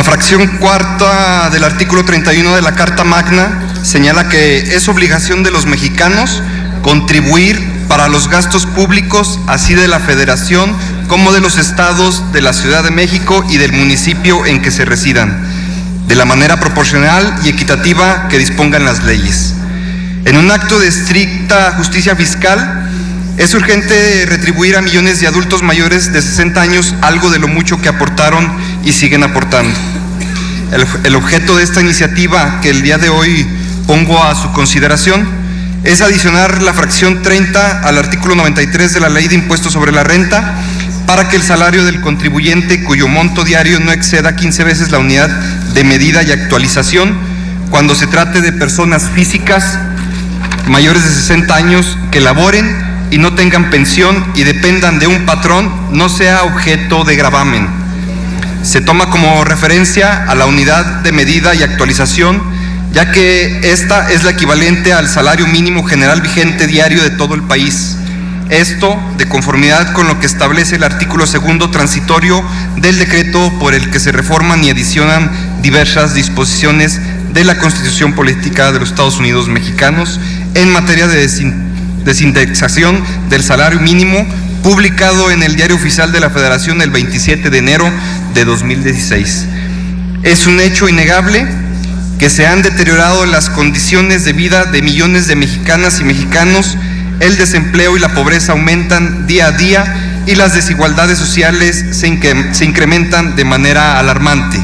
La fracción cuarta del artículo 31 de la Carta Magna señala que es obligación de los mexicanos contribuir para los gastos públicos, así de la Federación como de los estados, de la Ciudad de México y del municipio en que se residan, de la manera proporcional y equitativa que dispongan las leyes. En un acto de estricta justicia fiscal, es urgente retribuir a millones de adultos mayores de 60 años algo de lo mucho que aportaron y siguen aportando. El objeto de esta iniciativa que el día de hoy pongo a su consideración es adicionar la fracción 30 al artículo 93 de la Ley de Impuestos sobre la Renta para que el salario del contribuyente cuyo monto diario no exceda 15 veces la unidad de medida y actualización cuando se trate de personas físicas mayores de 60 años que laboren y no tengan pensión y dependan de un patrón no sea objeto de gravamen. Se toma como referencia a la unidad de medida y actualización, ya que esta es la equivalente al salario mínimo general vigente diario de todo el país. Esto de conformidad con lo que establece el artículo 2º transitorio del decreto por el que se reforman y adicionan diversas disposiciones de la Constitución Política de los Estados Unidos Mexicanos en materia de desindexación del salario mínimo, publicado en el Diario Oficial de la Federación el 27 de enero de 2016. Es un hecho innegable que se han deteriorado las condiciones de vida de millones de mexicanas y mexicanos, el desempleo y la pobreza aumentan día a día y las desigualdades sociales se incrementan de manera alarmante.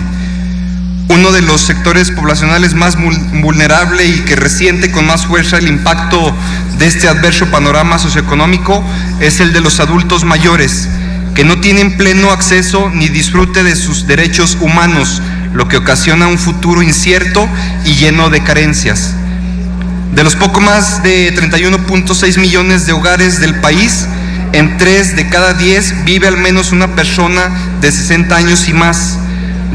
Uno de los sectores poblacionales más vulnerable y que resiente con más fuerza el impacto de este adverso panorama socioeconómico es el de los adultos mayores, que no tienen pleno acceso ni disfrute de sus derechos humanos, lo que ocasiona un futuro incierto y lleno de carencias. De los poco más de 31.6 millones de hogares del país, en 3 de cada 10 vive al menos una persona de 60 años y más,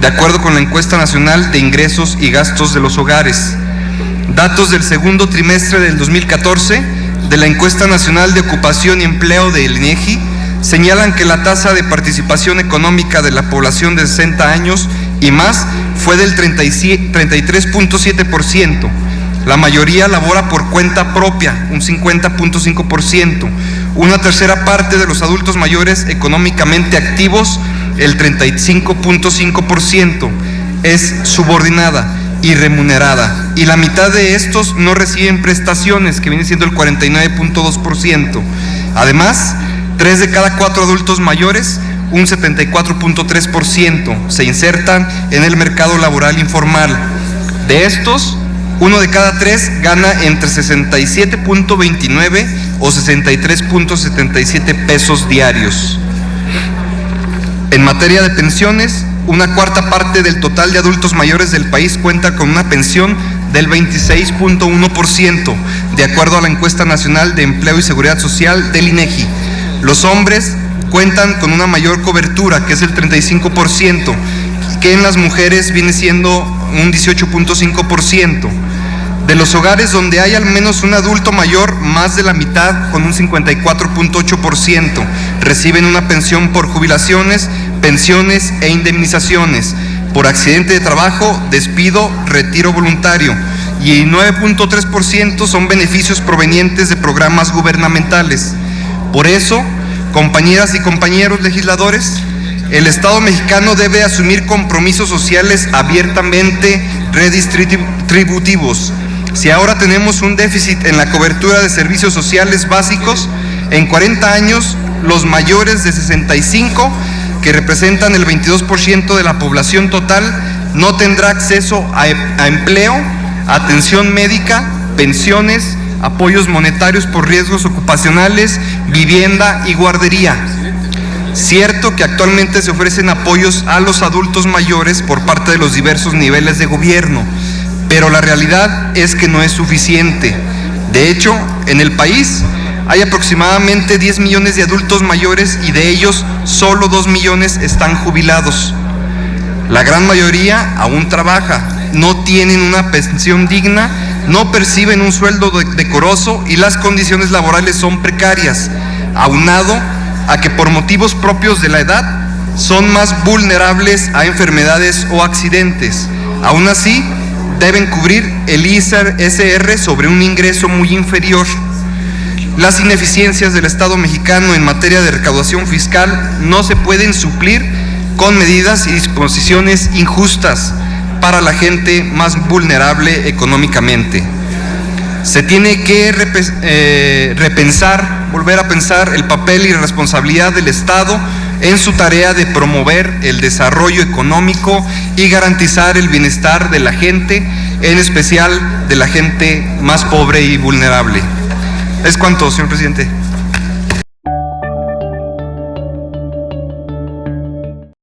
de acuerdo con la Encuesta Nacional de Ingresos y Gastos de los Hogares. Datos del segundo trimestre del 2014 de la Encuesta Nacional de Ocupación y Empleo del INEGI señalan que la tasa de participación económica de la población de 60 años y más fue del 33.7%. La mayoría labora por cuenta propia, un 50.5%. Una tercera parte de los adultos mayores económicamente activos, el 35.5%, es subordinada y remunerada. Y la mitad de estos no reciben prestaciones, que viene siendo el 49.2%. Además, 3 de cada 4 adultos mayores, un 74.3%, se insertan en el mercado laboral informal. De estos, 1 de cada 3 gana entre 67.29 o 63.77 pesos diarios. En materia de pensiones, una cuarta parte del total de adultos mayores del país cuenta con una pensión del 26.1%, de acuerdo a la Encuesta Nacional de Empleo y Seguridad Social del INEGI. Los hombres cuentan con una mayor cobertura, que es el 35%, que en las mujeres viene siendo un 18.5%. De los hogares donde hay al menos un adulto mayor, más de la mitad, con un 54.8%, reciben una pensión por jubilaciones, pensiones e indemnizaciones, por accidente de trabajo, despido, retiro voluntario, y 9.3% son beneficios provenientes de programas gubernamentales. Por eso, compañeras y compañeros legisladores, el Estado mexicano debe asumir compromisos sociales abiertamente redistributivos. Si ahora tenemos un déficit en la cobertura de servicios sociales básicos, en 40 años los mayores de 65, que representan el 22% de la población total, no tendrá acceso a empleo, atención médica, pensiones, apoyos monetarios por riesgos ocupacionales, vivienda y guardería. Cierto que actualmente se ofrecen apoyos a los adultos mayores por parte de los diversos niveles de gobierno, pero la realidad es que no es suficiente. De hecho, en el país hay aproximadamente 10 millones de adultos mayores y de ellos solo 2 millones están jubilados. La gran mayoría aún trabaja, no tienen una pensión digna, no perciben un sueldo decoroso y las condiciones laborales son precarias, aunado a que por motivos propios de la edad son más vulnerables a enfermedades o accidentes. Aún así, deben cubrir el ISR sobre un ingreso muy inferior. Las ineficiencias del Estado mexicano en materia de recaudación fiscal no se pueden suplir con medidas y disposiciones injustas para la gente más vulnerable económicamente. Se tiene que volver a pensar el papel y responsabilidad del Estado en su tarea de promover el desarrollo económico y garantizar el bienestar de la gente, en especial de la gente más pobre y vulnerable. Es cuanto, señor presidente.